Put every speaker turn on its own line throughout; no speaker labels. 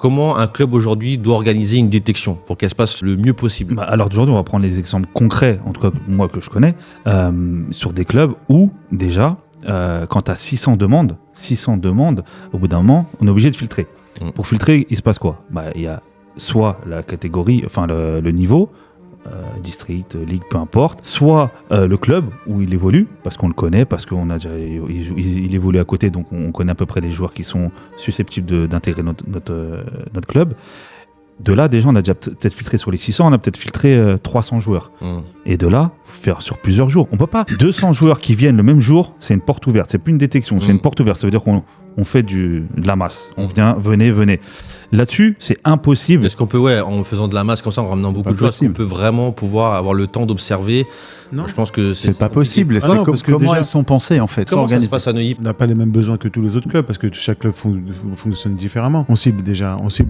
Comment un club aujourd'hui doit organiser une détection pour qu'elle se passe le mieux possible?
Alors aujourd'hui, on va prendre les exemples concrets, en tout cas moi que je connais, sur des clubs où déjà, quand tu as 600 demandes, au bout d'un moment, on est obligé de filtrer. Pour filtrer, il se passe quoi? Il y a soit la catégorie, enfin le niveau, district, ligue, peu importe, soit le club où il évolue, parce qu'on le connaît, parce qu'on a déjà, il évolue à côté, donc on connaît à peu près les joueurs qui sont susceptibles d'intégrer notre club. De là, déjà, on a déjà peut-être filtré sur les 600, on a peut-être filtré 300 joueurs. Et de là, faire sur plusieurs jours. On peut pas. 200 joueurs qui viennent le même jour, c'est une porte ouverte. C'est plus une détection, c'est une porte ouverte. Ça veut dire qu'on fait de la masse. On vient, venez. Là-dessus, c'est impossible.
Est-ce qu'on peut, en faisant de la masse comme ça, en ramenant beaucoup de joueurs, est-ce qu'on peut vraiment pouvoir avoir le temps d'observer?
Non,
je pense que
c'est pas possible.
Non, parce que
comment
déjà,
elles sont pensées en fait?
Comment ça se passe à Neuilly?
On n'a pas les mêmes besoins que tous les autres clubs parce que chaque club fonctionne différemment. On cible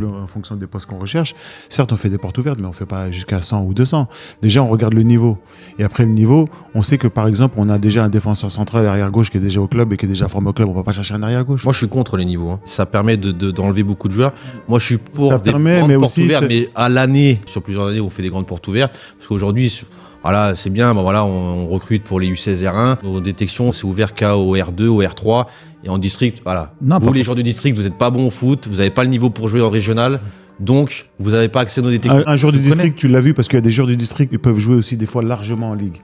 en fonction des postes qu'on recherche. Certes, on fait des portes ouvertes, mais on fait pas jusqu'à 100 ou 200. Déjà, on regarde le niveau. Et après le niveau, on sait que par exemple, on a déjà un défenseur central arrière gauche qui est déjà au club et qui est déjà formé au club. On va pas chercher un arrière gauche.
Moi, je suis contre les niveaux. Ça permet d'enlever beaucoup de joueurs. Moi, je suis pour des grandes portes ouvertes, mais à l'année, sur plusieurs années, on fait des grandes portes ouvertes. Parce qu'aujourd'hui, voilà, c'est bien, on recrute pour les U16 R1. Nos détections, c'est ouvert qu'au R2, au R3. Et en district, voilà. Vous, les joueurs du district, vous n'êtes pas bons au foot, vous n'avez pas le niveau pour jouer en régional. Donc, vous n'avez pas accès à nos détections.
Un joueur du district, tu l'as vu, parce qu'il y a des joueurs du district qui peuvent jouer aussi des fois largement en ligue.